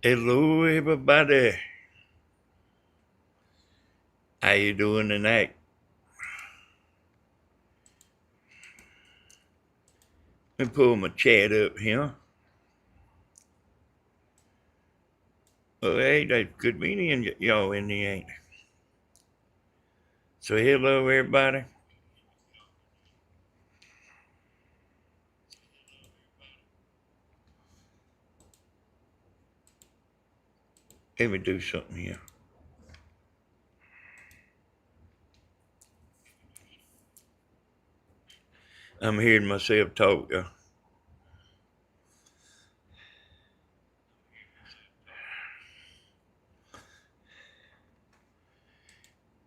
Hello, everybody. How you doing tonight? Let me pull my chat up here. Well, hey, that's good meeting y'all in the ain't. So, hello, everybody. Let me do something here. I'm hearing myself talk.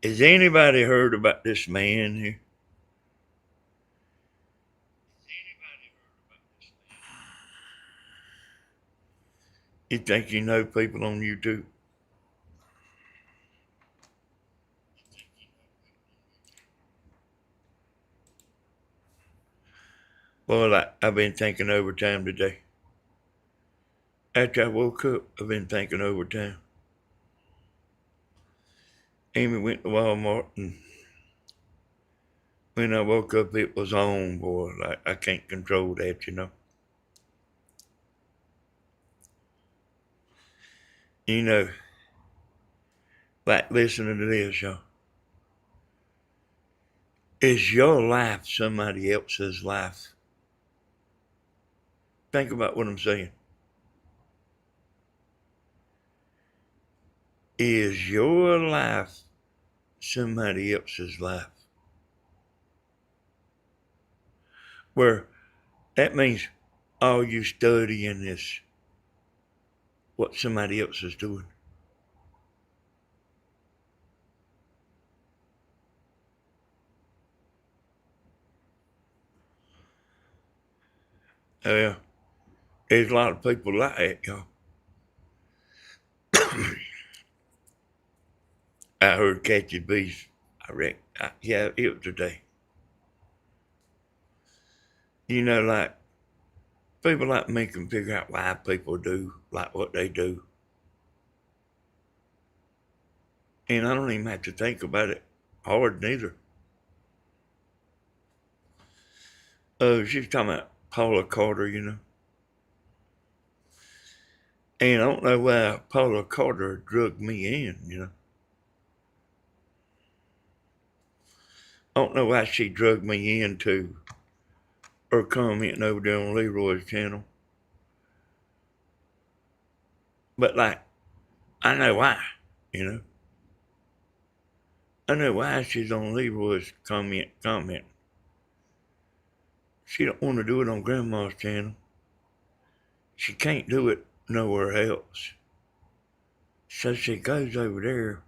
Has anybody heard about this man here? You think you know people on YouTube? Well, I've been thinking overtime today. After I woke up, I've been thinking overtime. Amy went to Walmart, and when I woke up, it was on, boy. Like, I can't control that. You know, like listening to this, y'all. Is your life somebody else's life? Think about what I'm saying. Is your life somebody else's life? Where that means all you studying is what somebody else is doing. Oh, yeah, there's a lot of people like that, y'all. I heard catching bees. I reckon. Yeah, it was today. Like people like me can figure out why people do like what they do. And I don't even have to think about it hard neither. She's talking about Paula Carter. And I don't know why Paula Carter drugged me in. I don't know why she drugged me into her commenting over there on Leroy's channel. But like, I know why. I know why she's on Leroy's comment. She don't want to do it on Grandma's channel. She can't do it nowhere else. So she goes over there.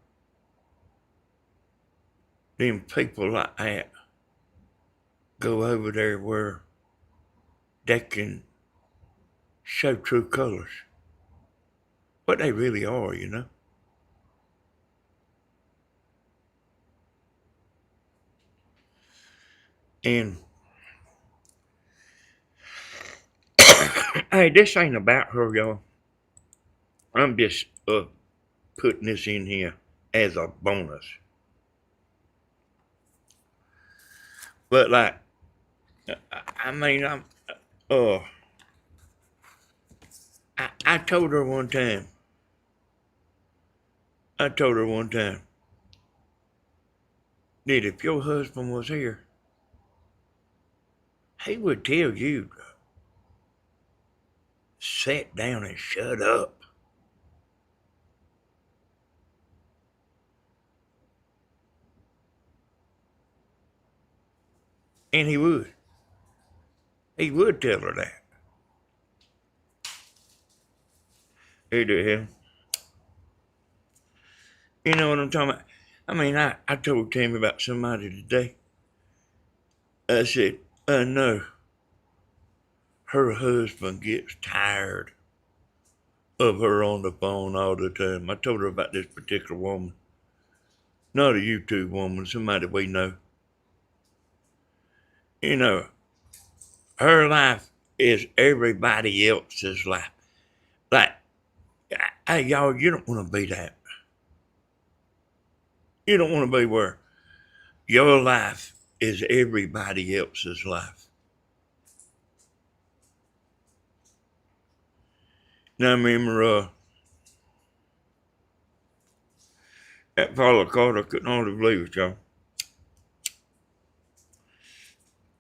Then people like that go over there where they can show true colors. What they really are. And hey, this ain't about her, y'all. I'm just putting this in here as a bonus. But like, I mean, uh, I told her one time. I told her one time that if your husband was here, he would tell you to sit down and shut up. And he would. He would tell her that. He did. You know what I'm talking about? I mean, I told Tammy about somebody today. I said, I know her husband gets tired of her on the phone all the time. I told her about this particular woman. Not a YouTube woman, somebody we know. You know, her life is everybody else's life. Like, Hey, y'all, you don't want to be that. You don't want to be where your life is everybody else's life. Now, I remember that follow card, I couldn't hardly believe it, y'all.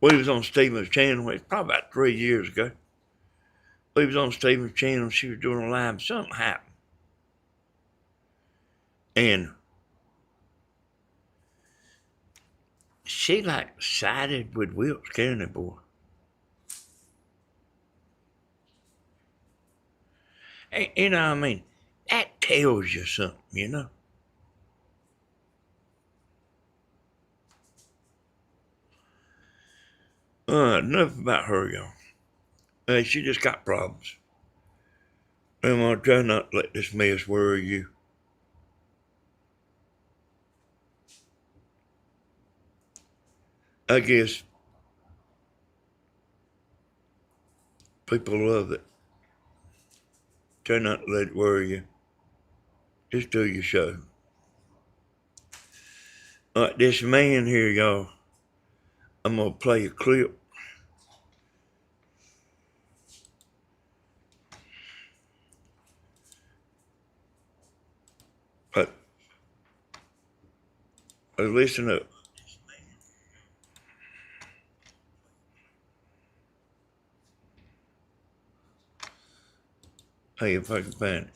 We was on Stephen's channel, it's probably about 3 years ago. We was on Stephen's channel, she was doing a live, something happened. And she like sided with Wilkes County boy. And, you know, I mean, that tells you something, you know. Enough about her, y'all. She just got problems. I'm gonna try not to let this mess worry you. I guess people love it. Try not to let it worry you. Just do your show. This man here, y'all, I'm gonna play a clip. But listen up. Hey, if I can find it.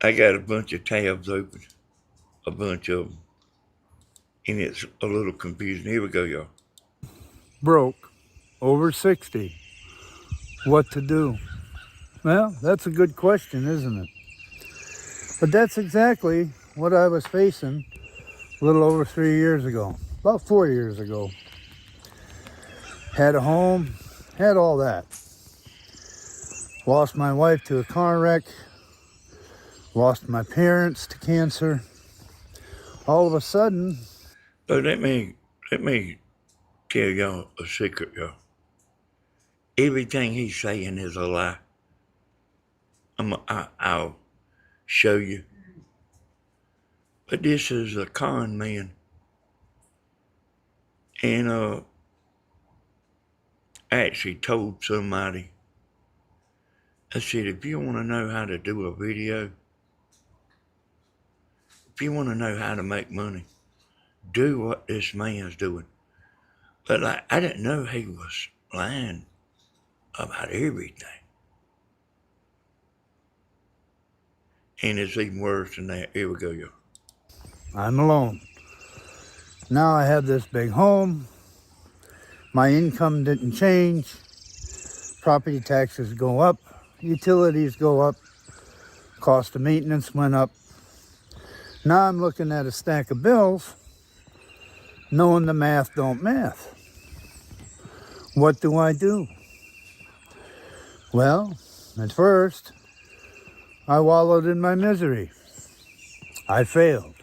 I got a bunch of tabs open, a bunch of them, and it's a little confusing. Here we go, y'all. Broke, over 60. What to do? Well, that's a good question, isn't it? But that's exactly what I was facing a little over 3 years ago, about 4 years ago. Had a home, had all that. Lost my wife to a car wreck, lost my parents to cancer. All of a sudden, So let me tell y'all a secret, y'all. Everything he's saying is a lie. I'll show you. But this is a con man, and I actually told somebody. I said, if you want to know how to do a video, if you want to know how to make money, do what this man's doing. But like, I didn't know he was lying about everything. And it's even worse than that. Here we go, y'all. I'm alone. Now I have this big home. My income didn't change. Property taxes go up. Utilities go up. Cost of maintenance went up. Now I'm looking at a stack of bills, knowing the math don't math. What do I do? Well, at first, I wallowed in my misery. I failed.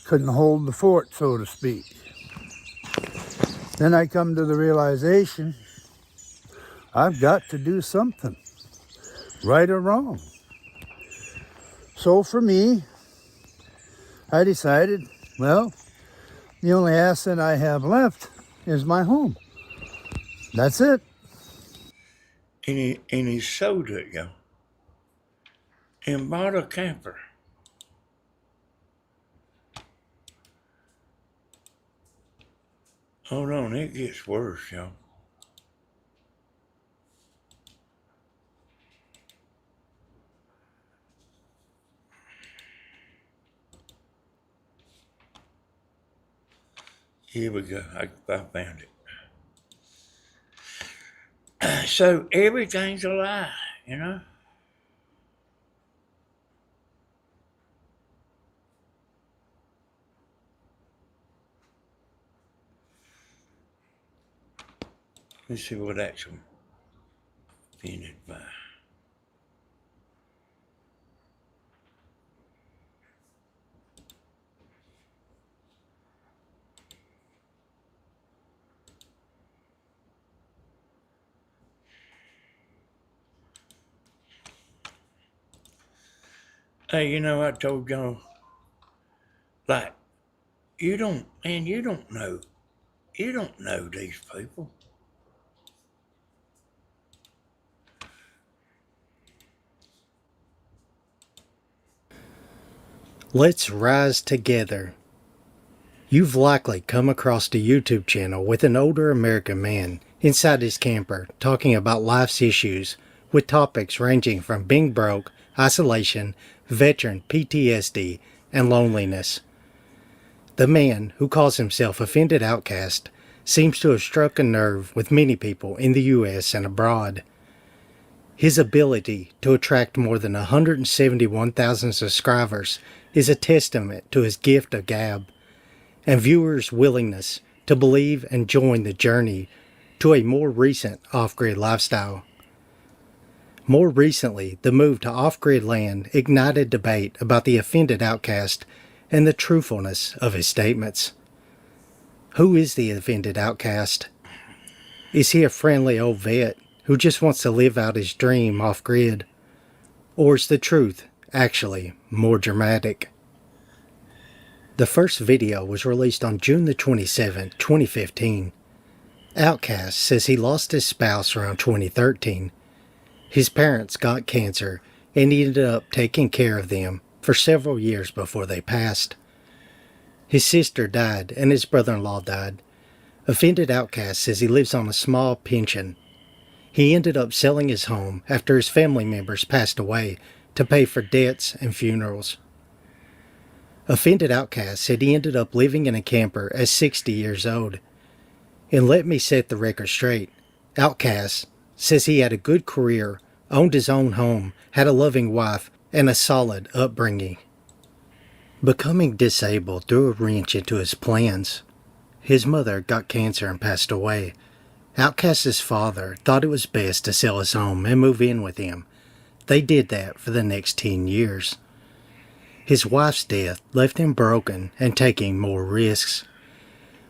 Couldn't hold the fort, so to speak. Then I come to the realization I've got to do something, right or wrong. So for me, I decided, well, the only asset I have left is my home. That's it. And he sold it, y'all. And bought a camper. Hold on, it gets worse, y'all. Here we go. I found it. So everything's a lie, you know? Let's see what actually painted by. Hey, I told y'all, like, you don't know these people. Let's rise together. You've likely come across a YouTube channel with an older American man inside his camper talking about life's issues with topics ranging from being broke, isolation, veteran PTSD, and loneliness. The man, who calls himself Offended Outcast, seems to have struck a nerve with many people in the US and abroad. His ability to attract more than 171,000 subscribers is a testament to his gift of gab and viewers' willingness to believe and join the journey to a more recent off-grid lifestyle. More recently, the move to off-grid land ignited debate about the offended outcast and the truthfulness of his statements. Who is the offended outcast? Is he a friendly old vet who just wants to live out his dream off-grid? Or is the truth actually more dramatic? The first video was released on June the 27th, 2015. Outcast says he lost his spouse around 2013. His parents got cancer and he ended up taking care of them for several years before they passed. His sister died and his brother-in-law died. Offended Outcast says he lives on a small pension. He ended up selling his home after his family members passed away to pay for debts and funerals. Offended Outcast said he ended up living in a camper at 60 years old. And let me set the record straight. Outcast says he had a good career, owned his own home, had a loving wife, and a solid upbringing. Becoming disabled threw a wrench into his plans. His mother got cancer and passed away. Outcast's father thought it was best to sell his home and move in with him. They did that for the next 10 years. His wife's death left him broken and taking more risks.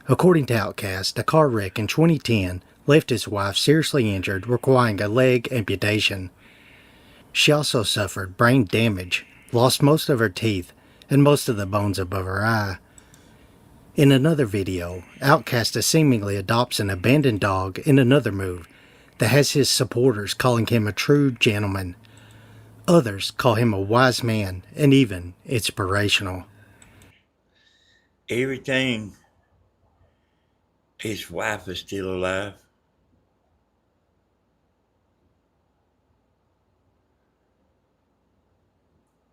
According to Outcast, a car wreck in 2010 left his wife seriously injured, requiring a leg amputation. She also suffered brain damage, lost most of her teeth, and most of the bones above her eye. In another video, Outcast seemingly adopts an abandoned dog in another move that has his supporters calling him a true gentleman. Others call him a wise man and even inspirational. Everything, his wife is still alive.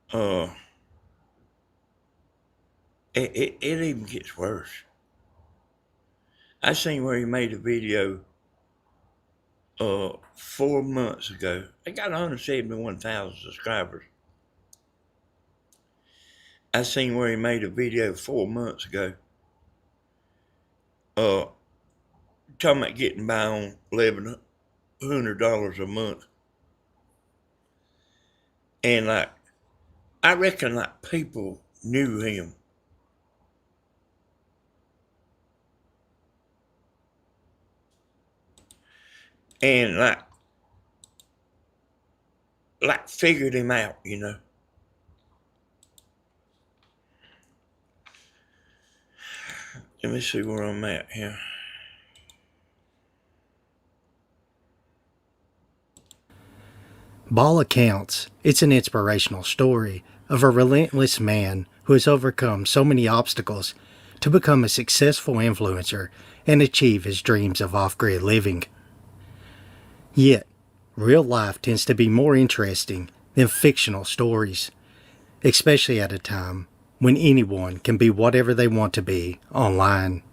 Uh, it even gets worse. I seen where he made a video 4 months ago. They got 171,000 subscribers. I seen where he made a video 4 months ago. Talking about getting by on $1,100 a month. And like, I reckon like people knew him. And like figured him out, Let me see where I'm at here. By all accounts, it's an inspirational story of a relentless man who has overcome so many obstacles to become a successful influencer and achieve his dreams of off-grid living. Yet, real life tends to be more interesting than fictional stories, especially at a time when anyone can be whatever they want to be online.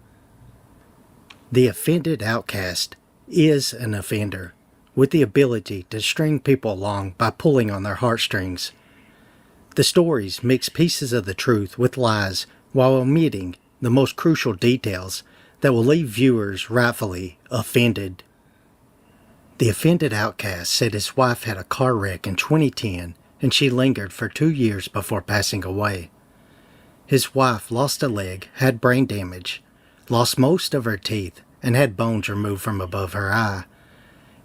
The offended outcast is an offender with the ability to string people along by pulling on their heartstrings. The stories mix pieces of the truth with lies while omitting the most crucial details that will leave viewers rightfully offended. The offended outcast said his wife had a car wreck in 2010 and she lingered for 2 years before passing away. His wife lost a leg, had brain damage, lost most of her teeth, and had bones removed from above her eye.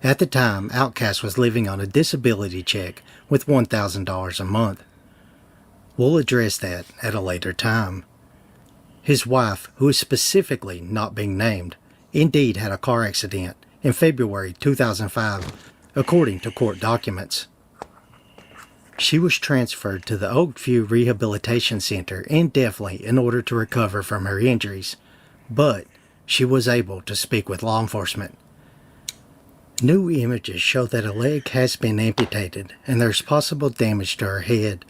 At the time, Outcast was living on a disability check with $1,000 a month. We'll address that at a later time. His wife, who is specifically not being named, indeed had a car accident in February 2005, according to court documents. She was transferred to the Oakview Rehabilitation Center indefinitely in order to recover from her injuries, but she was able to speak with law enforcement. New images show that a leg has been amputated and there's possible damage to her head,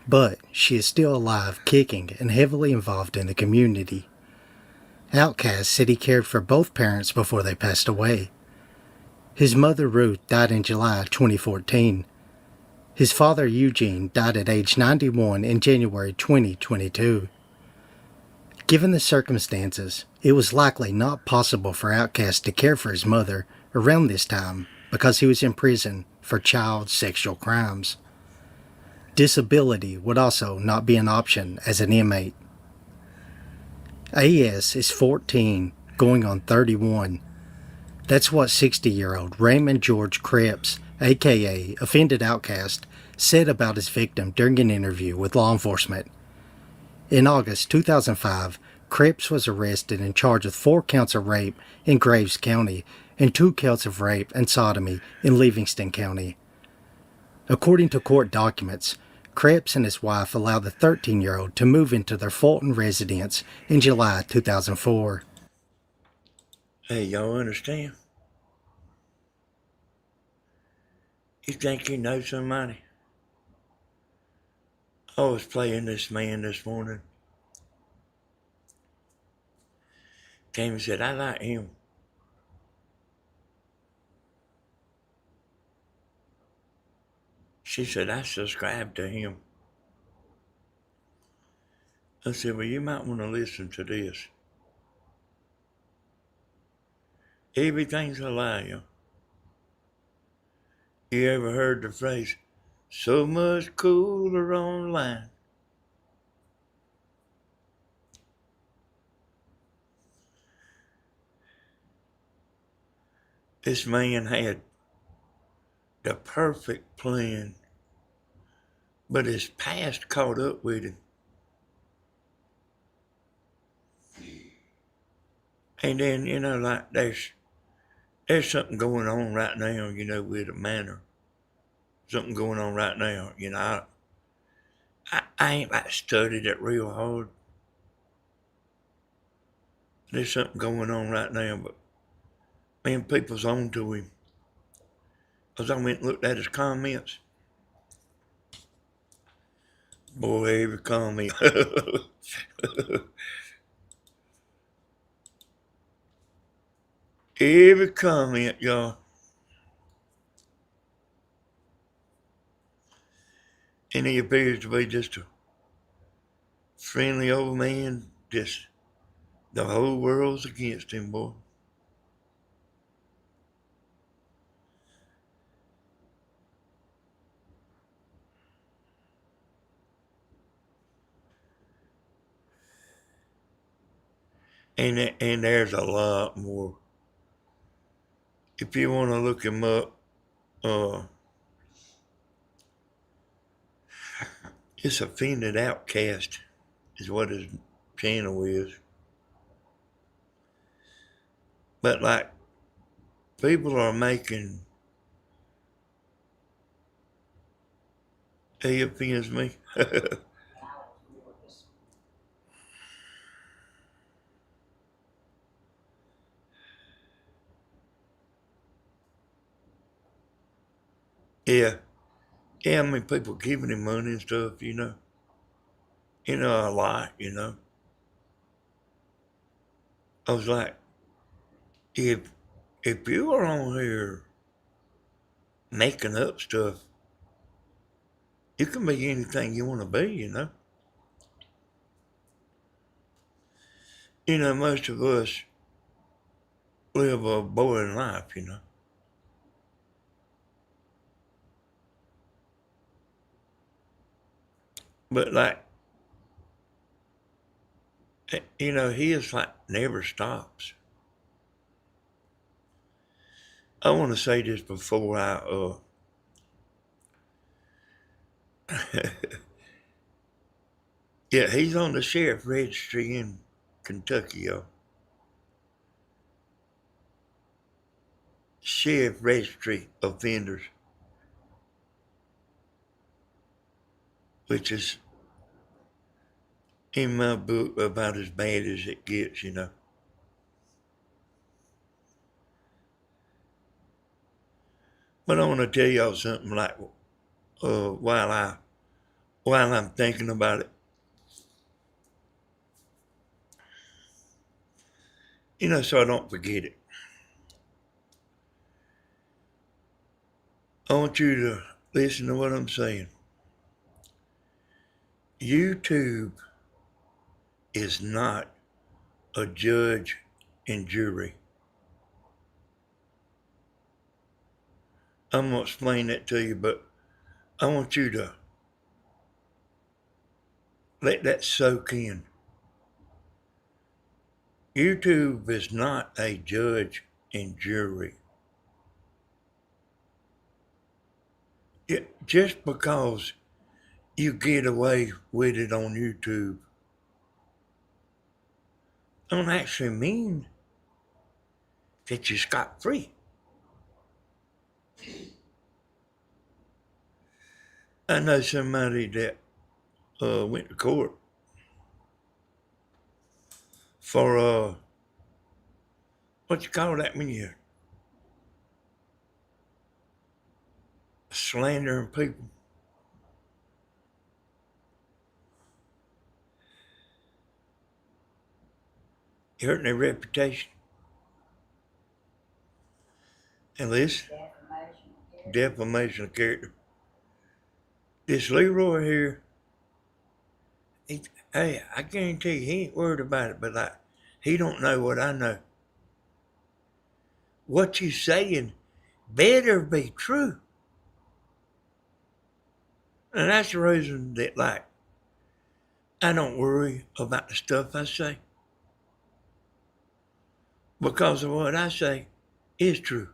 but she is still alive, kicking, and heavily involved in the community. Outcast said he cared for both parents before they passed away. His mother Ruth died in July 2014. His father Eugene died at age 91 in January 2022. Given the circumstances, it was likely not possible for Outcast to care for his mother around this time because he was in prison for child sexual crimes. Disability would also not be an option as an inmate. AS is 14, going on 31. That's what 60-year-old Raymond George Krebs, aka Offended Outcast, said about his victim during an interview with law enforcement. In August 2005, Krebs was arrested and charged with 4 counts of rape in Graves County and 2 counts of rape and sodomy in Livingston County. According to court documents, Krebs and his wife allowed the 13-year-old to move into their Fulton residence in July 2004. Hey, y'all understand? You think you know somebody? I was playing this man this morning. Came and said, I like him. She said, I subscribe to him. I said, well, you might want to listen to this. Everything's a lie. You ever heard the phrase, so much cooler online? This man had the perfect plan, but his past caught up with him. And then, like there's something going on right now, with a manor. Something going on right now, I ain't like studied it real hard. There's something going on right now, but man, people's on to him. Because I went and looked at his comments. Boy, every comment. Every comment, y'all. And he appears to be just a friendly old man. Just the whole world's against him, boy. And there's a lot more. If you want to look him up, it's Offended Outcast is what his channel is. But like, people are making, he offends me. Yeah. Yeah, I mean, people giving him money and stuff, a lot. I was like, if you are on here making up stuff, you can be anything you want to be. Most of us live a boring life. But like, his like never stops. I want to say this before I Yeah, he's on the sheriff registry in Kentucky, y'all. Sheriff registry offenders, which is in my book about as bad as it gets, you know. But I want to tell y'all something like while I'm thinking about it. You know, so I don't forget it. I want you to listen to what I'm saying. YouTube is not a judge and jury. I'm going to explain that to you, but I want you to let that soak in. YouTube is not a judge and jury. Just because you get away with it on YouTube don't actually mean that you're scot free. I know somebody that went to court for what you call that when you slandering people. You hurting their reputation. And listen, defamation of character. This Leroy here, hey, I guarantee you, he ain't worried about it, but like, he don't know what I know. What you saying better be true. And that's the reason that, like, I don't worry about the stuff I say. Because of what I say is true.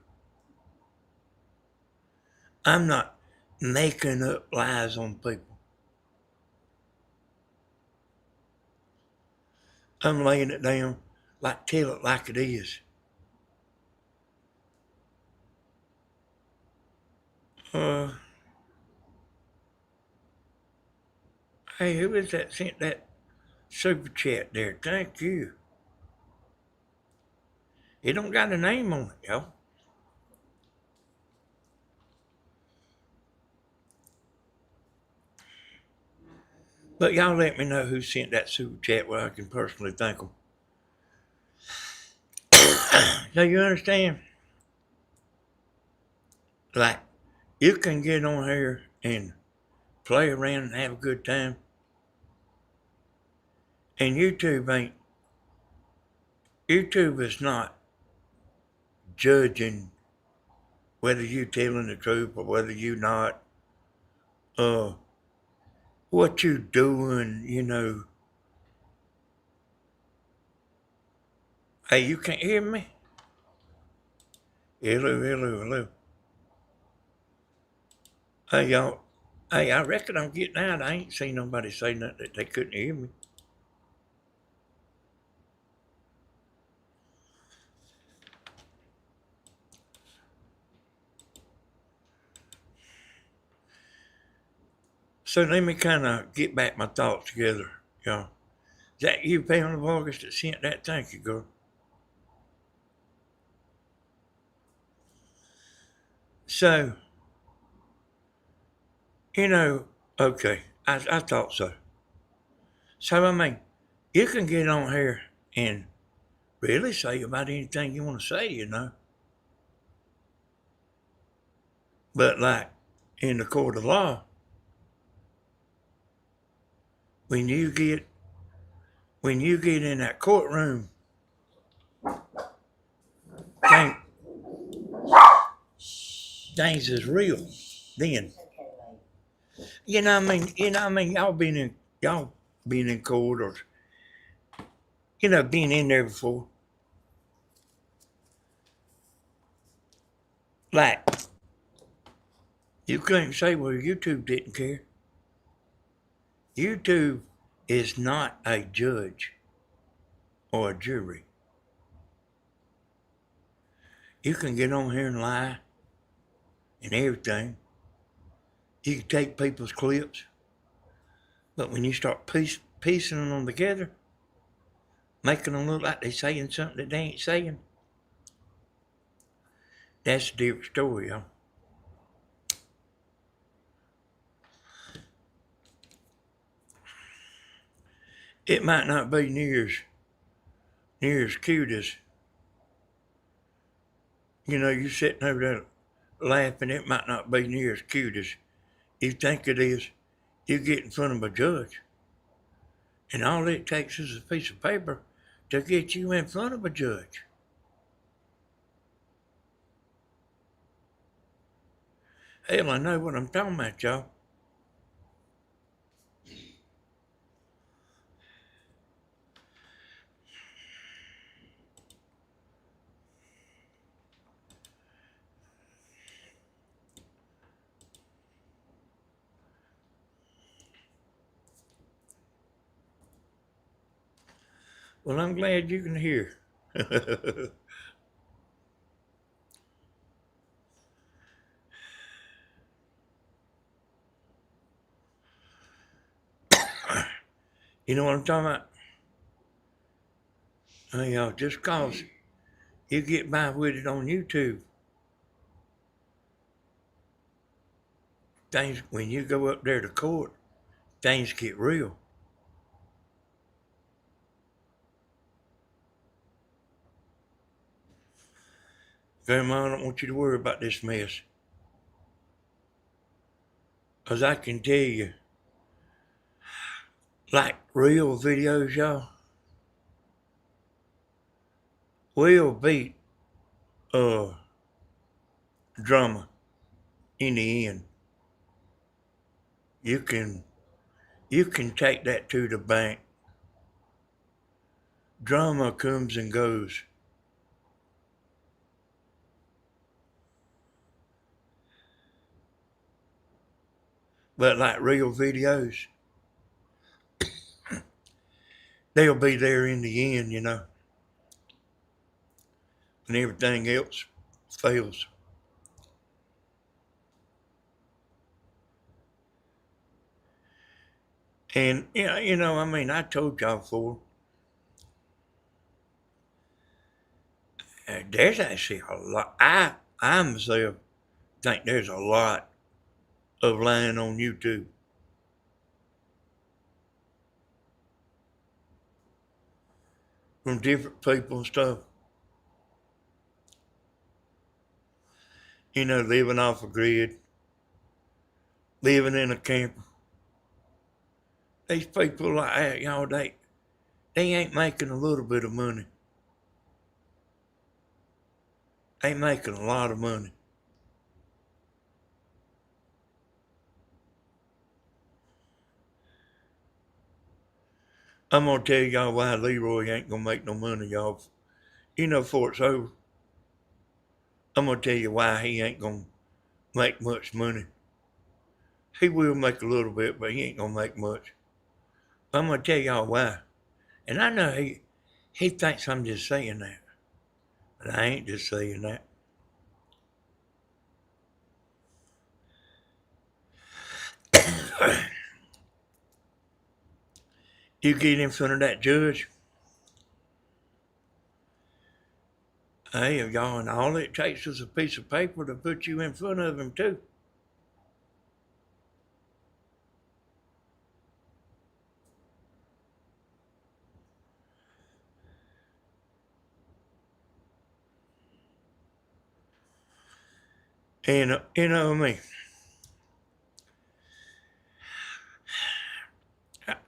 I'm not making up lies on people. I'm laying it down, like, tell it like it is. Hey, who is that sent that super chat there? Thank you. It don't got a name on it, y'all. But y'all let me know who sent that super chat where I can personally thank them. So you understand? Like, you can get on here and play around and have a good time. And YouTube is not judging whether you telling the truth or whether you not. What you doing, you know. Hey, you can't hear me? Hello, hello, hello. Hey, y'all. Hey, I reckon I'm getting out. I ain't seen nobody say nothing that they couldn't hear me. So let me kind of get back my thoughts together, y'all. Is that you, Pound of August, that sent that? Thank you, girl. So, you know, okay, I thought so. So, I mean, you can get on here and really say about anything you want to say, you know. But, like, in the court of law, when you get in that courtroom, things is real then. You know what I mean? Y'all been in court or, you know, been in there before. Like, you couldn't say, well, YouTube didn't care. YouTube is not a judge or a jury. You can get on here and lie and everything. You can take people's clips, but when you start piecing them together, making them look like they're saying something that they ain't saying, that's a different story, y'all. It might not be near as cute as, you sitting over there laughing. It might not be near as cute as you think it is. You get in front of a judge, and all it takes is a piece of paper to get you in front of a judge. Hell, I know what I'm talking about, y'all. Well, I'm glad you can hear. You know what I'm talking about? Hey, y'all, just cause you get by with it on YouTube, things, when you go up there to court, things get real. Grandma, I don't want you to worry about this mess. Because I can tell you, like real videos, y'all, will beat uh, drama in the end. You can take that to the bank. Drama comes and goes. But like real videos, they'll be there in the end, and everything else fails. And I mean, I told y'all before, there's actually a lot. I myself think there's a lot of lying on YouTube. From different people and stuff. Living off a grid, living in a camper. These people like that, they ain't making a little bit of money. They making a lot of money. I'm gonna tell y'all why Leroy ain't gonna make no money, y'all. Before it's over, I'm gonna tell you why he ain't gonna make much money. He will make a little bit, but he ain't gonna make much. I'm gonna tell y'all why. And I know he thinks I'm just saying that, but I ain't just saying that. You get in front of that judge, hey, y'all, and all it takes is a piece of paper to put you in front of him, too. And, me.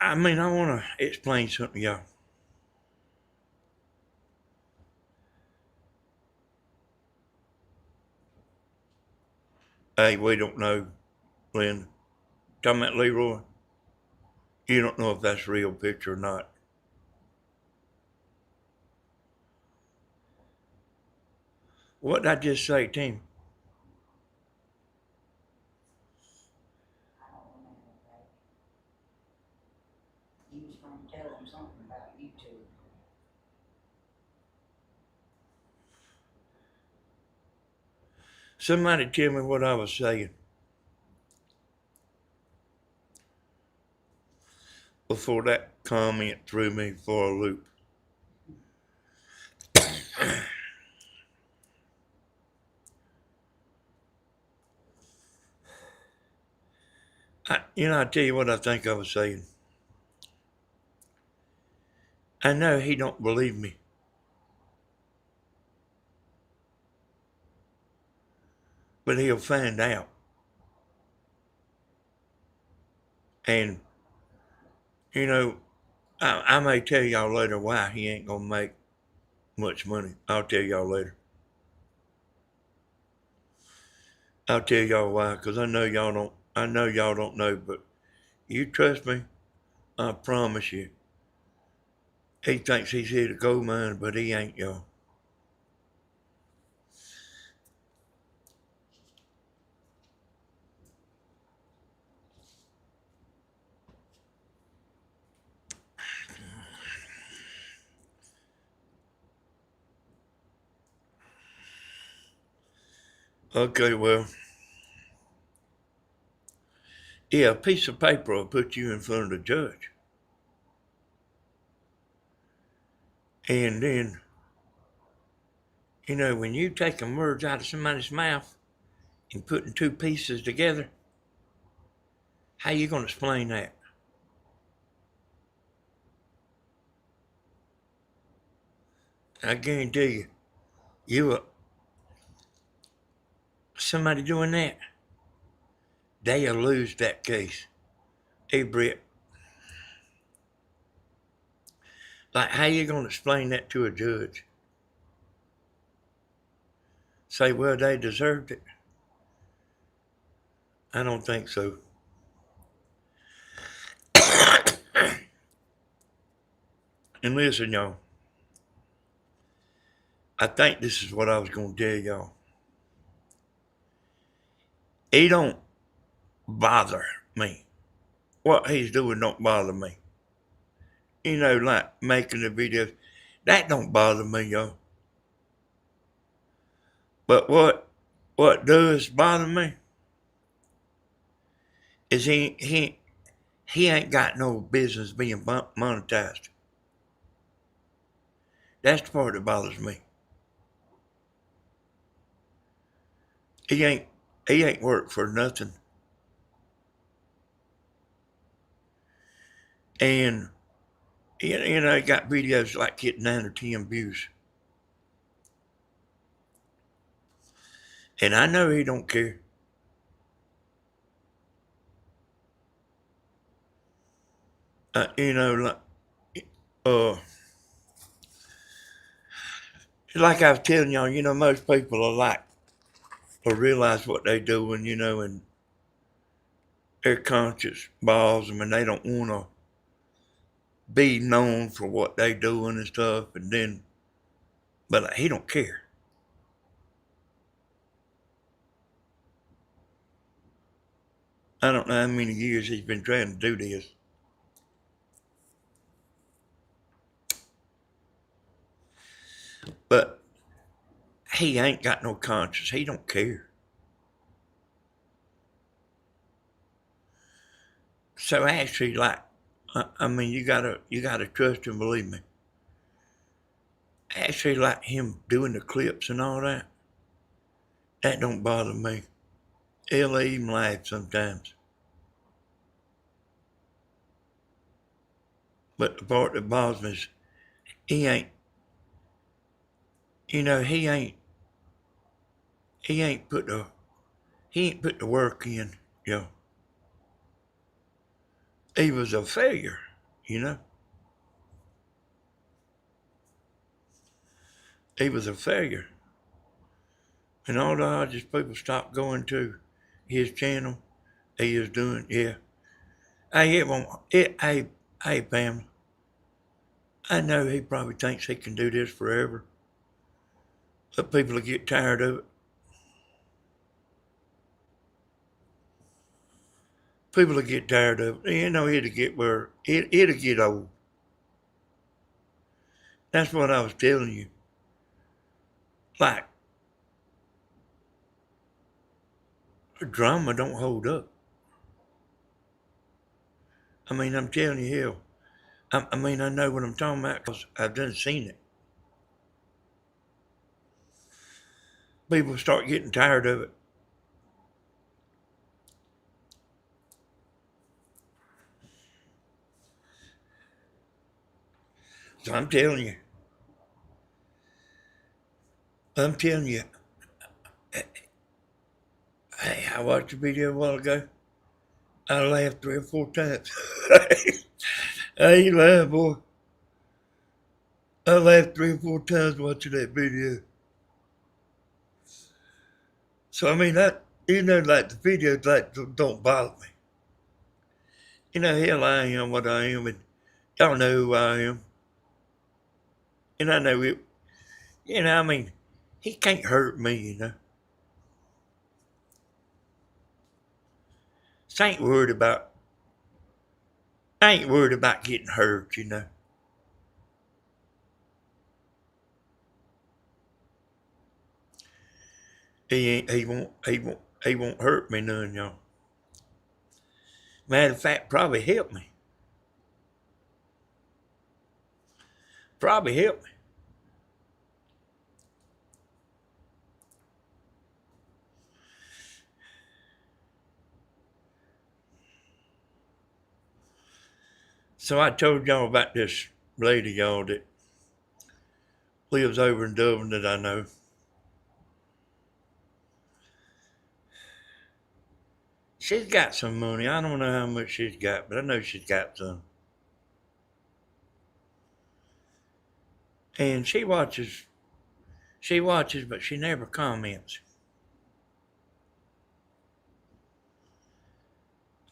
I mean, I want to explain something to y'all. Hey, we don't know, Linda. Talking about Leroy, you don't know if that's a real picture or not. What did I just say, Tim? Somebody tell me what I was saying before that comment threw me for a loop. I tell you what I think I was saying. I know he don't believe me. But he'll find out. And, you know, I may tell y'all later why he ain't going to make much money. I'll tell y'all later. I'll tell y'all why, because I know y'all don't know, but you trust me, I promise you. He thinks he's hit a gold mine, but he ain't, y'all. Okay, well, yeah, a piece of paper will put you in front of the judge. And then, when you taking words out of somebody's mouth and putting two pieces together, how you going to explain that? I guarantee you, somebody doing that, they'll lose that case. Hey, Brett, like, how you going to explain that to a judge? Say, well, they deserved it? I don't think so. And listen, y'all, I think this is what I was going to tell y'all. He don't bother me. What he's doing don't bother me. Like making the videos. That don't bother me, y'all. But what does bother me is he ain't got no business being monetized. That's the part that bothers me. He ain't worked for nothing. And he got videos like getting 9 or 10 views. And I know he don't care. Uh, like I was telling y'all, most people are like, or realize what they doing, and their conscience bothers them and they don't want to be known for what they doing and stuff. But he don't care. I don't know how many years he's been trying to do this. But he ain't got no conscience. He don't care. So actually, like, you gotta trust and believe me. Actually, like him doing the clips and all that, that don't bother me. He'll even laugh sometimes. But the part that bothers me is he ain't, he ain't put the work in, He was a failure, you know. He was a failure. And all the odds people stopped going to his channel, he is doing, yeah. Hey, Pamela, I know he probably thinks he can do this forever, but people will get tired of it. People will get tired of it. It'll get old. That's what I was telling you. Like, drama don't hold up. I mean, I'm telling you, hell, I mean, I know what I'm talking about because I've done seen it. People start getting tired of it. So I'm telling you, hey, I watched a video a while ago. I laughed 3 or 4 times. I ain't lying, boy. I laughed 3 or 4 times watching that video. So I mean, that like the videos like don't bother me. Hell, I am what I am, and y'all know who I am, and I know it. I mean, he can't hurt me. So I ain't worried about getting hurt. He won't hurt me none, y'all. Matter of fact, probably help me. Probably help me. So I told y'all about this lady, y'all, that lives over in Dublin that I know. She's got some money. I don't know how much she's got, but I know she's got some. And she watches, but she never comments.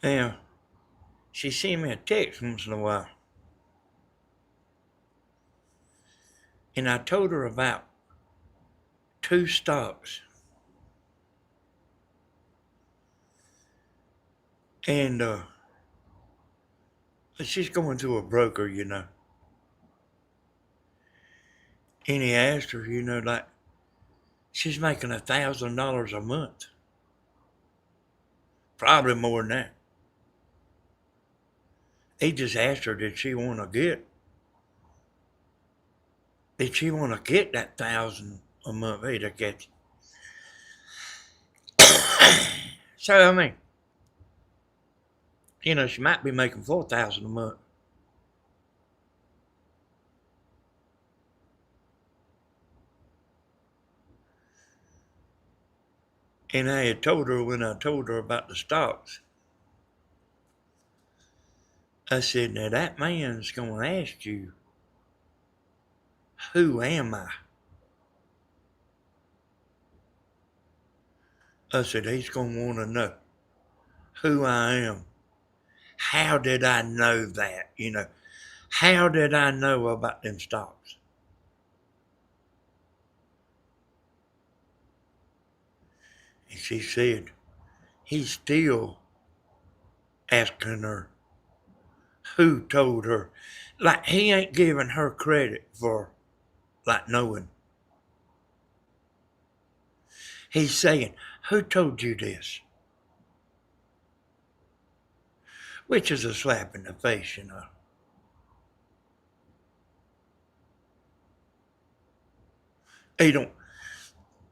Now, she sent me a text once in a while. And I told her about 2 stocks. And she's going to a broker. And he asked her, like, she's making $1,000 a month. Probably more than that. He just asked her, did she want to get that 1,000 a month? Hey, to catch. So I mean, she might be making 4,000 a month. And I had told her when I told her about the stocks, I said, now that man's going to ask you, who am I? I said, he's going to want to know who I am. How did I know that? How did I know about them stocks? And she said, he's still asking her who told her. Like, he ain't giving her credit for, like, knowing. He's saying, who told you this? Which is a slap in the face. He don't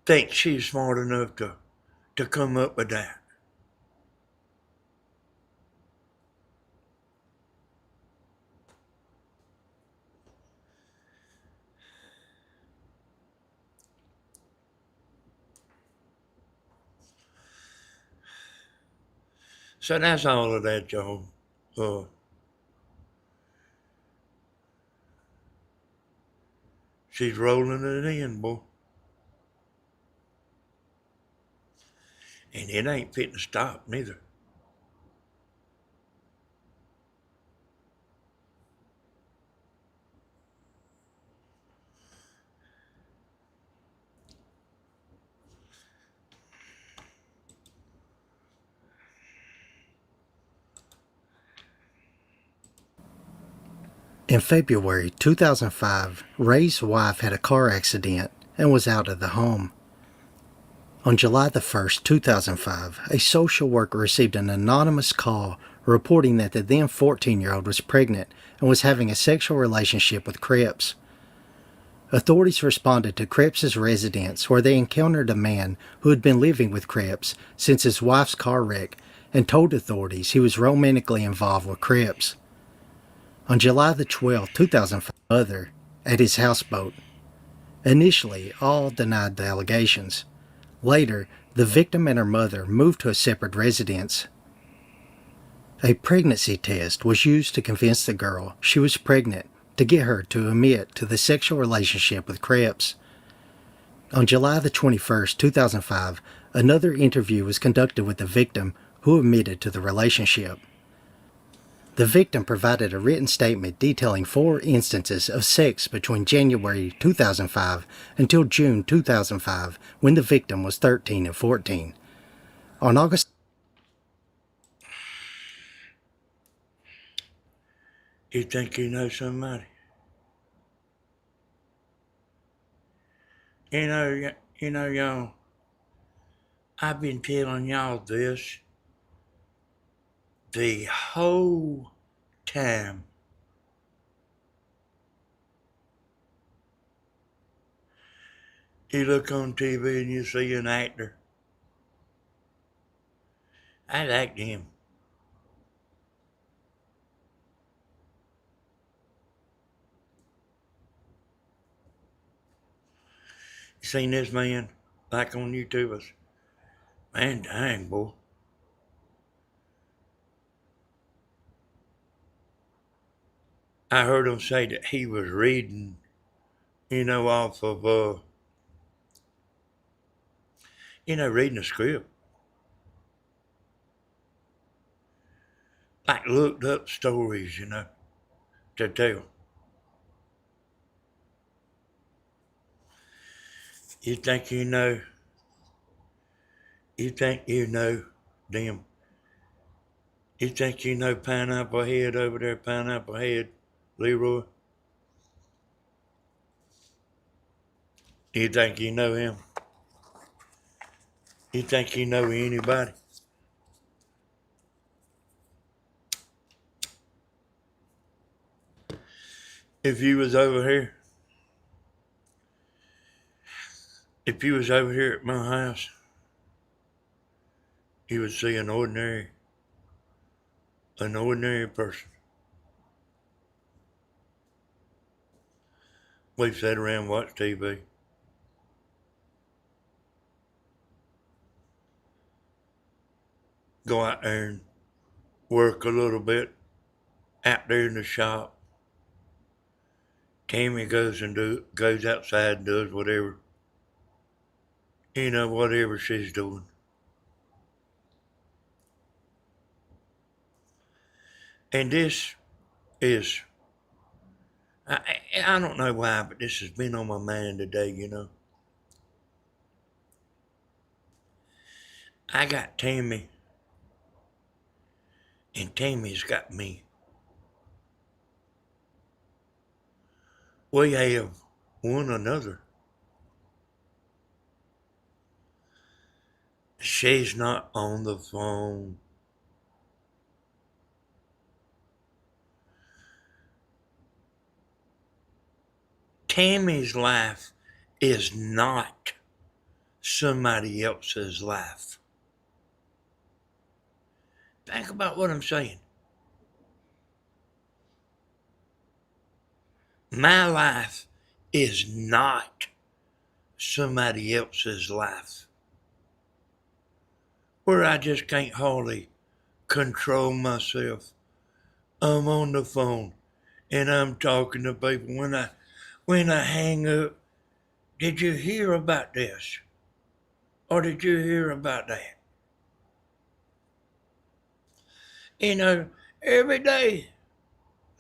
think she's smart enough to come up with that. So that's all of that, y'all. She's rolling it in, boy. And it ain't fitting to stop, neither. In February 2005, Ray's wife had a car accident and was out of the home. On July the 1st, 2005, a social worker received an anonymous call reporting that the then 14-year-old was pregnant and was having a sexual relationship with Cripps. Authorities responded to Cripps' residence where they encountered a man who had been living with Cripps since his wife's car wreck and told authorities he was romantically involved with Cripps. On July the 12th, 2005, mother at his houseboat. Initially, all denied the allegations. Later, the victim and her mother moved to a separate residence. A pregnancy test was used to convince the girl she was pregnant to get her to admit to the sexual relationship with Cripps. On July the 21st, 2005, another interview was conducted with the victim who admitted to the relationship. The victim provided a written statement detailing 4 instances of sex between January 2005 until June 2005, when the victim was 13 and 14. On August... You think you know somebody? Y'all, I've been telling y'all this the whole time. You look on TV and you see an actor. I like him. You seen this man, like on YouTube? Man, dang, boy. I heard him say that he was reading, off of, reading a script. Like looked up stories, to tell. You think you think you know them. You think you know Pineapple Head over there, Pineapple Head, Leroy? You think you know him? You think you know anybody? If you was over here, if you was over here at my house, you would see an ordinary person. We sat around and watched TV. Go out there and work a little bit out there in the shop. Tammy goes outside and does whatever, whatever she's doing. And this is, I don't know why, but this has been on my mind today, I got Tammy, and Tammy's got me. We have one another. She's not on the phone. Tammy's life is not somebody else's life. Think about what I'm saying. My life is not somebody else's life, where I just can't hardly control myself. I'm on the phone and I'm talking to people. When I hang up, did you hear about this? Or did you hear about that? Every day,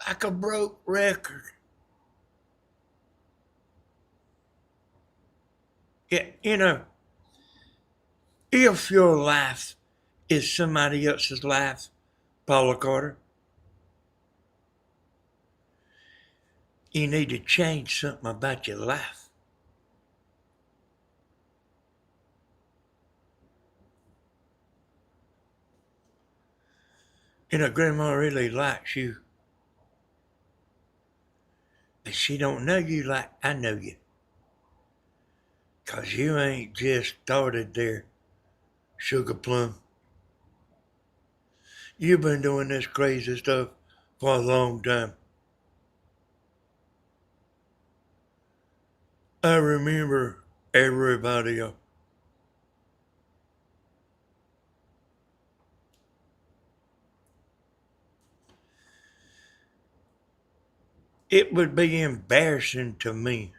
like a broke record. Yeah, if your life is somebody else's life, Paula Carter, you need to change something about your life. Grandma really likes you. But she don't know you like I know you. 'Cause you ain't just started there, Sugar Plum. You've been doing this crazy stuff for a long time. I remember everybody else. It would be embarrassing to me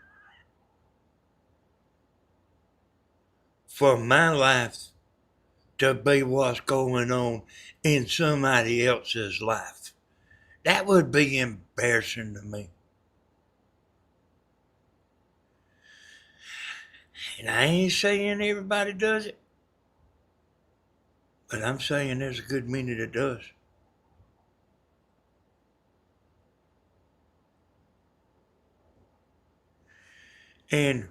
for my life to be what's going on in somebody else's life. That would be embarrassing to me. And I ain't saying everybody does it, but I'm saying there's a good many that does. And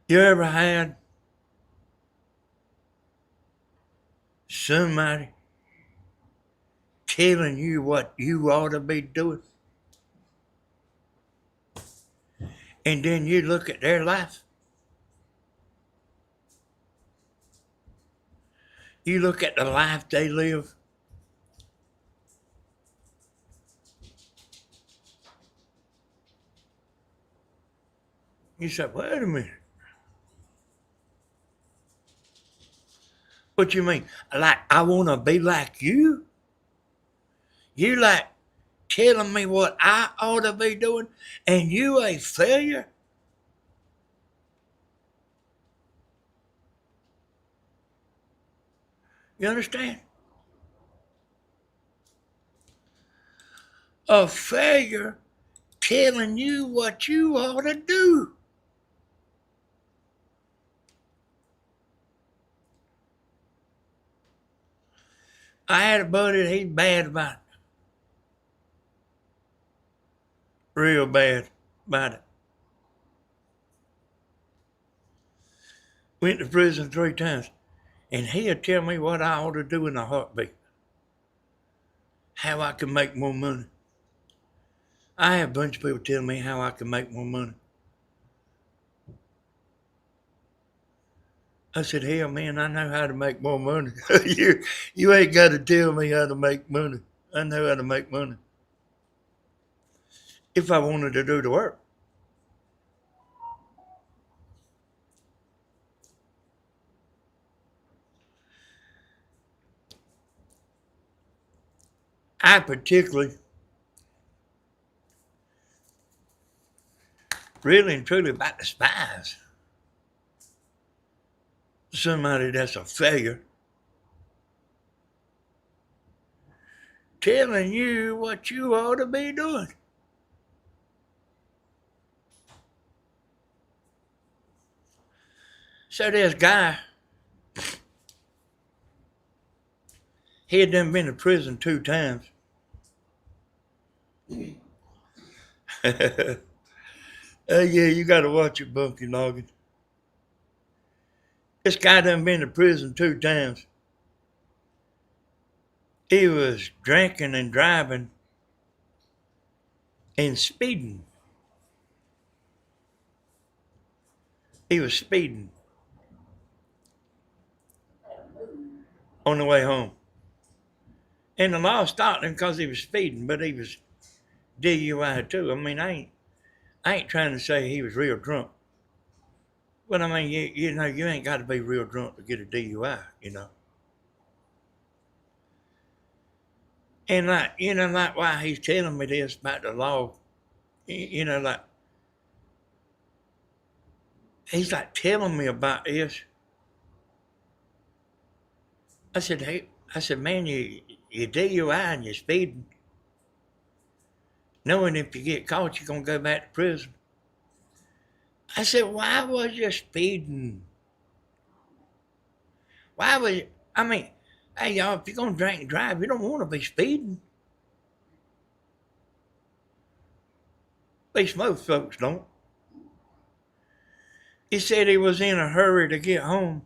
you ever had somebody telling you what you ought to be doing? And then you look at their life. You look at the life they live. You say, wait a minute. What you mean? Like, I want to be like you? You like telling me what I ought to be doing and you a failure? You understand? A failure telling you what you ought to do. I had a buddy, he's bad about it. Real bad about it. Went to prison 3 times. And he'll tell me what I ought to do in a heartbeat. How I can make more money. I have a bunch of people tell me how I can make more money. I said, hell, man, I know how to make more money. you ain't got to tell me how to make money. I know how to make money. If I wanted to do the work. I particularly, really and truly about despise somebody that's a failure telling you what you ought to be doing. So this guy, he had done been to prison 2 times. Yeah, you got to watch your bunky noggin. This guy done been to prison 2 times. He was drinking and driving and speeding. He was speeding on the way home. And the law stopped him because he was speeding, but he was DUI too. I mean, I ain't trying to say he was real drunk. But I mean, you know, you ain't got to be real drunk to get a DUI, you know. And like, you know, like why he's telling me this about the law, you know, like, he's like telling me about this. I said, hey, I said, man, you DUI and you're speeding, knowing if you get caught, you're going to go back to prison. I said, why was you speeding? Why was you, I mean, hey, y'all, if you're going to drink and drive, you don't want to be speeding. At least most folks don't. He said he was in a hurry to get home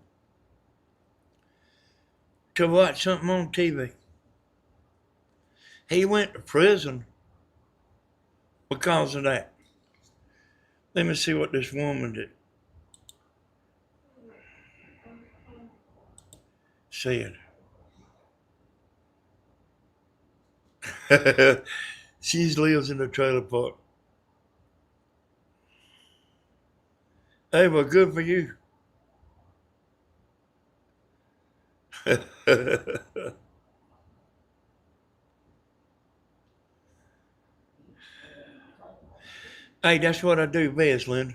to watch something on TV. He went to prison because of that. Let me see what this woman said. She lives in a trailer park. Hey, well, good for you. Hey, that's what I do best, Linda.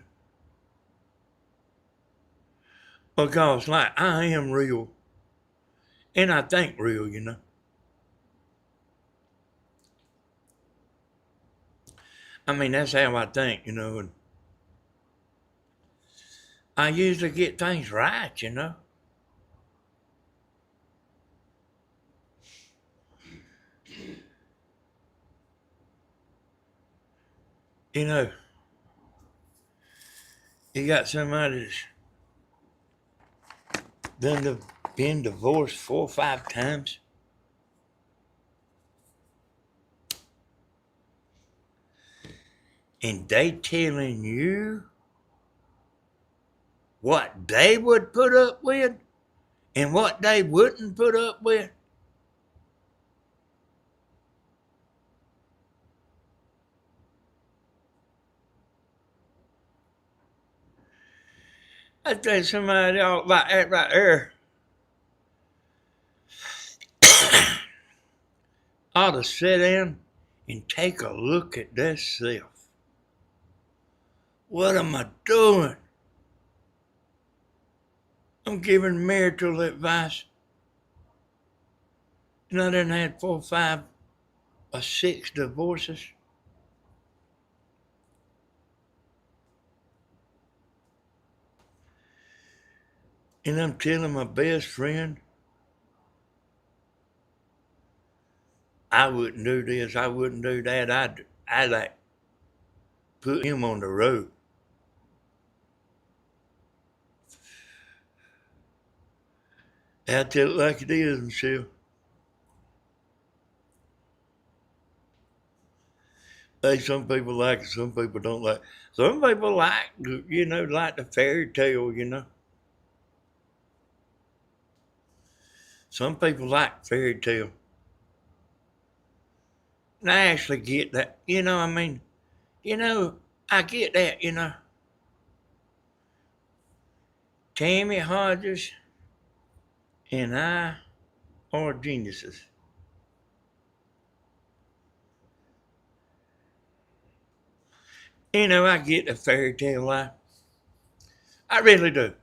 Because, like, I am real. And I think real, you know. I mean, that's how I think, you know. And I usually get things right, you know. You know, you got somebody that's been divorced 4 or 5 times. And they telling you what they would put up with and what they wouldn't put up with. I think somebody ought like that right there ought to sit down and take a look at themselves. What am I doing? I'm giving marital advice. And I done had 4, 5, or 6 divorces. And I'm telling my best friend, I wouldn't do this, I wouldn't do that. I'd like put him on the road. I tell it like it is, Michelle. Hey, some people like it, some people don't like it. Some people like, you know, like the fairy tale, you know. Some people like fairy tale. And I actually get that, you know, I mean, you know, I get that, you know. Tammy Hodges and I are geniuses. You know, I get the fairy tale life. I really do.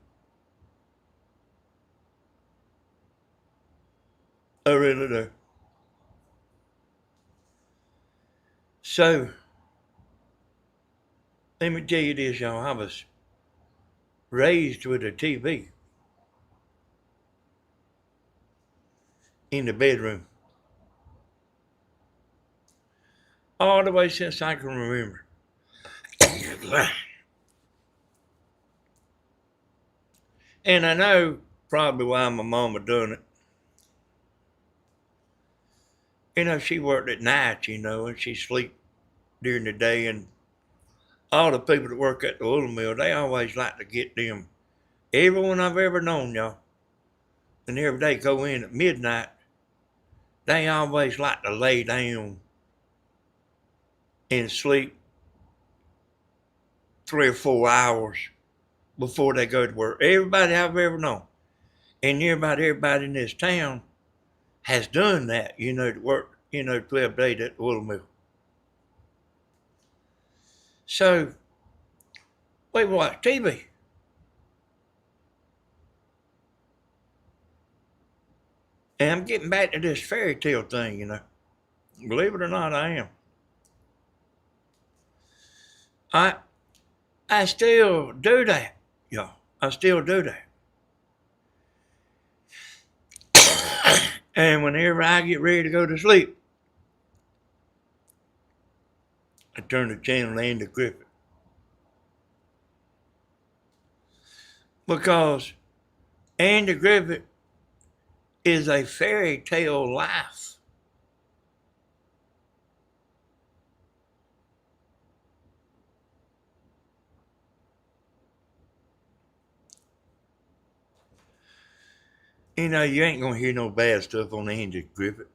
I really do. So, let me tell you this, y'all. I was raised with a TV in the bedroom all the way since I can remember. And I know probably why my mama done it. You know, she worked at night, you know, and she sleep during the day. And all the people that work at the oil mill, they always like to get them. Everyone I've ever known, y'all, and every day go in at midnight, they always like to lay down and sleep 3 or 4 hours before they go to work. Everybody I've ever known, and near about everybody in this town has done that, you know, to work, you know, 12 days at the oil mill. So we watch TV. And I'm getting back to this fairy tale thing, you know. Believe it or not, I am. I I still do that, y'all. I still do that. And whenever I get ready to go to sleep, I turn the channel to Andy Griffith. Because Andy Griffith is a fairy tale life. You know, you ain't gonna hear no bad stuff on Andy Griffith.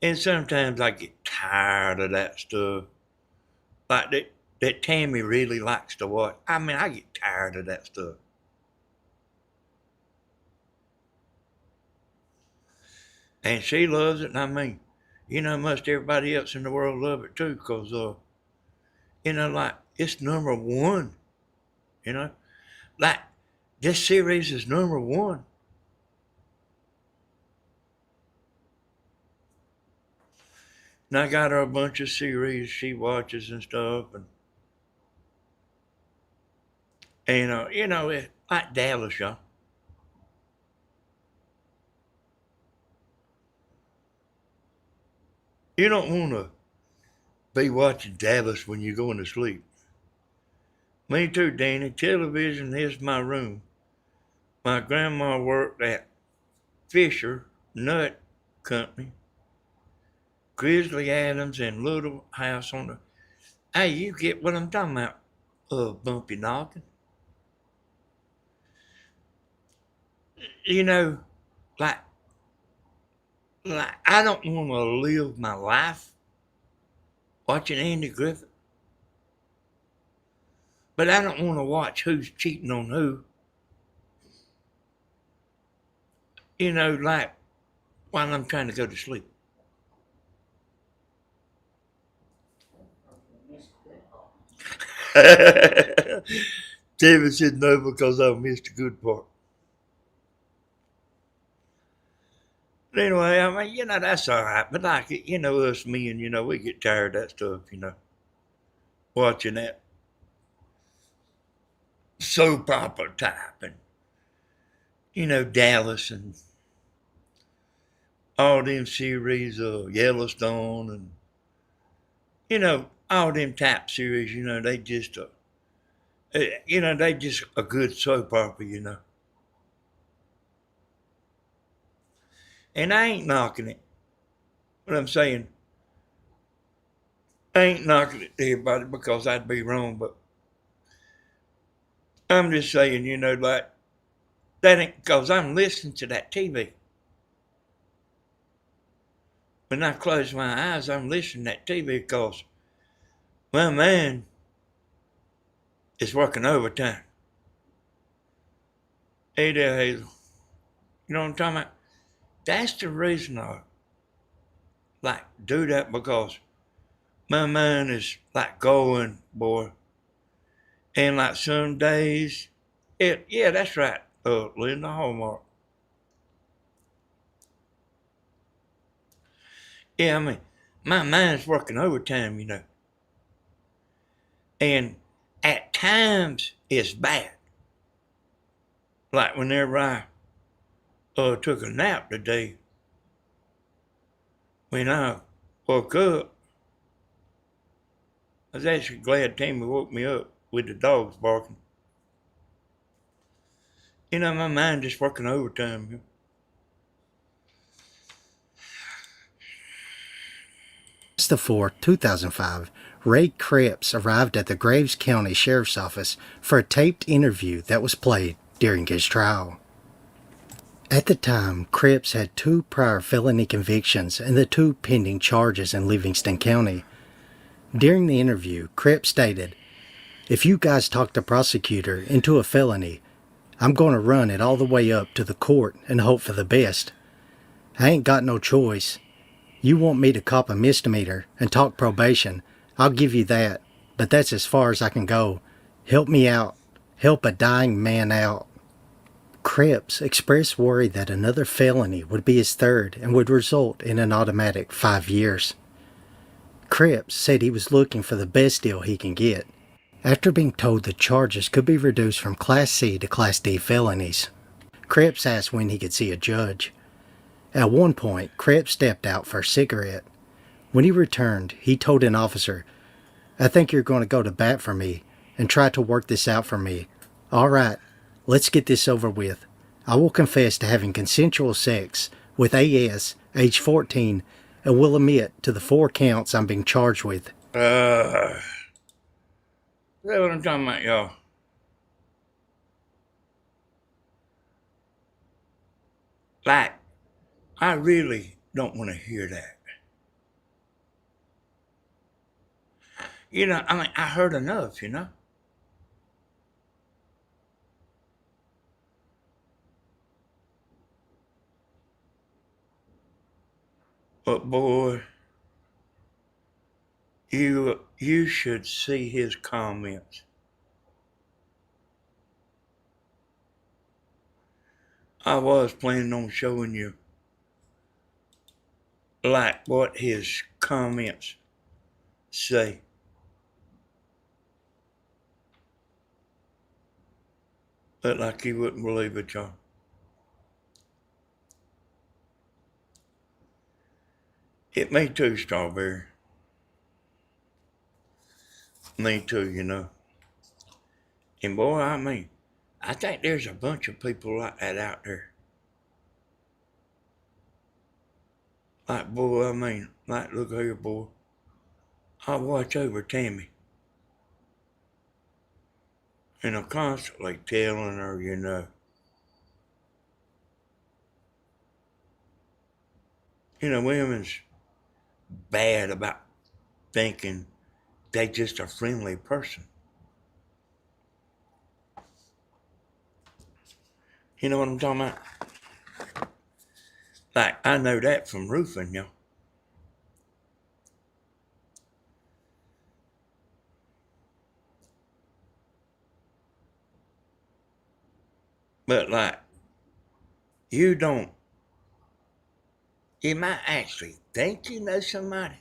And sometimes I get tired of that stuff. Like that Tammy really likes to watch. I mean, I get tired of that stuff. And she loves it, and I mean, you know, most everybody else in the world love it too, because, you know, like, it's number one, you know? Like, this series is number one. And I got her a bunch of series she watches and stuff, and you know, like Dallas, y'all. You don't want to be watching Dallas when you're going to sleep. Me too, Danny. Television is my room. My grandma worked at Fisher Nut Company, Grizzly Adams, and Little House on the. Hey, you get what I'm talking about? Bumpy knocking. You know, like, I don't want to live my life watching Andy Griffith, but I don't want to watch who's cheating on who. You know, like while I'm trying to go to sleep. David said no because I missed a good part. But anyway, I mean, you know, that's all right. But like, you know, us men, you know, we get tired of that stuff, you know, watching that soap opera type and, you know, Dallas and all them series of Yellowstone and, you know, all them type series, you know, they just, you know, they just a good soap opera, you know. And I ain't knocking it. What I'm saying, I ain't knocking it to everybody because I'd be wrong, but I'm just saying, you know, like, that ain't because I'm listening to that TV. When I close my eyes, I'm listening to that TV because my man is working overtime. Hey there, Hazel. You know what I'm talking about? That's the reason I like do that because my mind is like going, boy. And like some days, yeah, that's right, Linda Hallmark. Yeah, I mean, my mind's working overtime, you know. And at times it's bad. Like whenever I took a nap today, when I woke up, I was actually glad Tammy woke me up with the dogs barking. You know, my mind just working overtime. August the 4th, 2005, Ray Cripps arrived at the Graves County Sheriff's Office for a taped interview that was played during his trial. At the time, Cripps had 2 prior felony convictions and the 2 pending charges in Livingston County. During the interview, Cripps stated, "If you guys talk the prosecutor into a felony, I'm going to run it all the way up to the court and hope for the best. I ain't got no choice. You want me to cop a misdemeanor and talk probation, I'll give you that, but that's as far as I can go. Help me out. Help a dying man out." Cripps expressed worry that another felony would be his 3rd and would result in an automatic 5 years. Cripps said he was looking for the best deal he can get, after being told the charges could be reduced from Class C to Class D felonies. Cripps asked when he could see a judge. At one point, Cripps stepped out for a cigarette. When he returned, he told an officer, "I think you're going to go to bat for me and try to work this out for me. All right, let's get this over with. I will confess to having consensual sex with AS, age 14, and will admit to the 4 counts I'm being charged with. That's what I'm talking about, y'all. Like, I really don't want to hear that. You know, I mean, I heard enough, you know? But boy, you should see his comments. I was planning on showing you like what his comments say. But like you wouldn't believe it, y'all. Me too, Strawberry. Me too, you know. And boy, I mean, I think there's a bunch of people like that out there. Like, boy, I mean, like, look here, boy. I watch over Tammy. And I'm constantly telling her, you know, women's bad about thinking they just a friendly person. You know what I'm talking about? Like, I know that from roofing, y'all. But like, you don't, you might actually think you know somebody,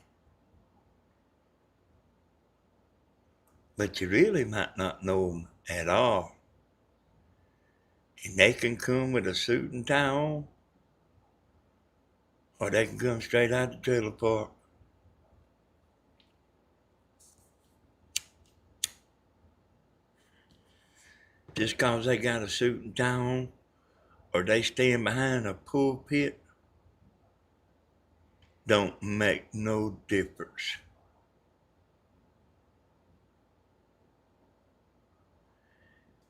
but you really might not know them at all. And they can come with a suit and tie on, or they can come straight out the trailer park. Just 'cause they got a suit and tie on, or they stand behind a pulpit, don't make no difference.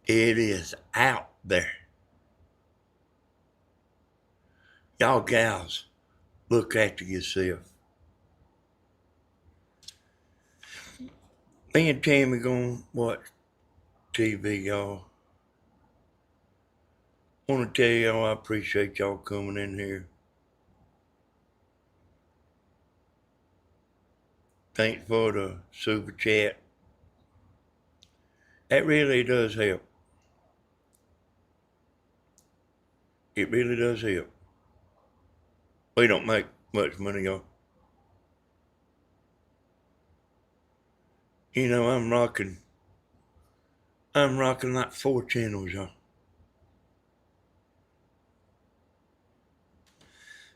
It is out there. Y'all gals, look after yourself. Me and Tammy gonna watch TV, y'all. Want to tell y'all I appreciate y'all coming in here. Thanks for the super chat. That really does help. It really does help. We don't make much money, y'all. You know, I'm rocking like 4 channels, y'all.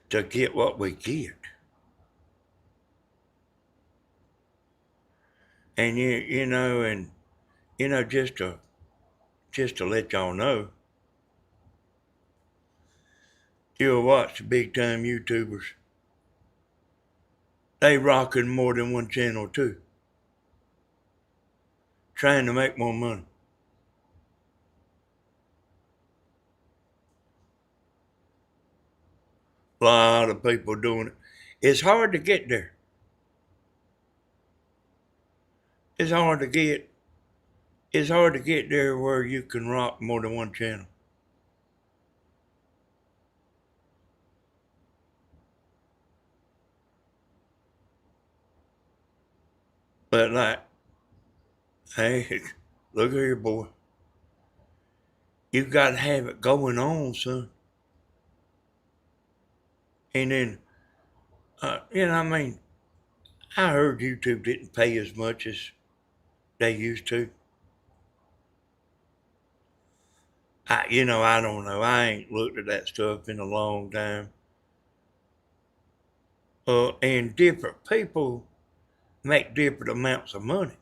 To get what we get. And just to let y'all know, you'll watch the big time YouTubers. They rocking more than one channel too. Trying to make more money. A lot of people doing it. It's hard to get there. It's hard to get there where you can rock more than one channel. But like, hey, look here, boy. You got to have it going on, son. And then, I mean, I heard YouTube didn't pay as much as they used to. I don't know. I ain't looked at that stuff in a long time. And different people make different amounts of money.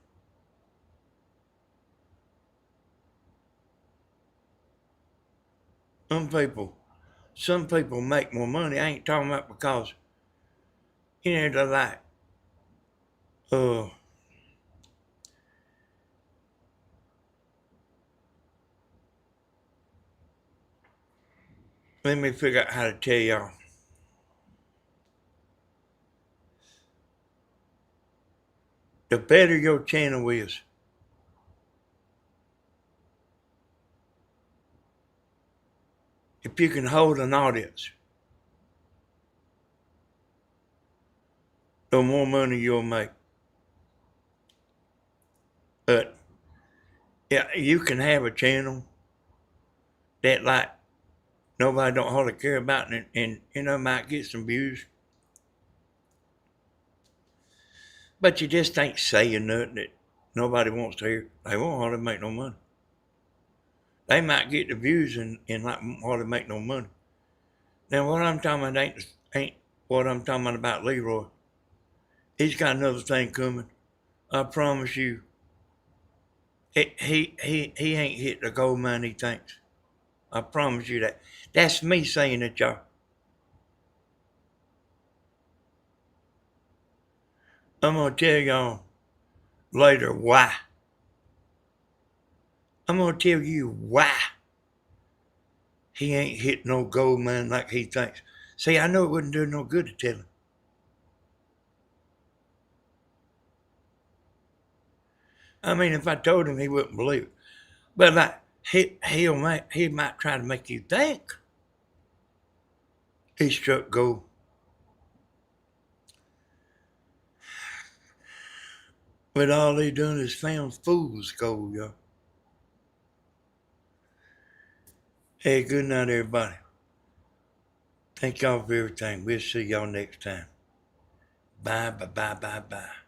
Some people make more money. I ain't talking about because, they're like, uh, let me figure out how to tell y'all. The better your channel is, if you can hold an audience, the more money you'll make. But yeah, you can have a channel that like nobody don't hardly care about and might get some views. But you just ain't saying nothing that nobody wants to hear. They won't hardly make no money. They might get the views and like won't hardly make no money. Now what I'm talking about ain't what I'm talking about Leroy. He's got another thing coming. I promise you. He ain't hit the gold mine he thinks. I promise you that. That's me saying it, y'all. I'm gonna tell y'all later why. I'm gonna tell you why he ain't hit no gold mine like he thinks. See, I know it wouldn't do no good to tell him. I mean, if I told him, he wouldn't believe it. But like, he might try to make you think he struck gold. But all he done is found fool's gold, y'all. Hey, good night, everybody. Thank y'all for everything. We'll see y'all next time. Bye, bye, bye, bye, bye.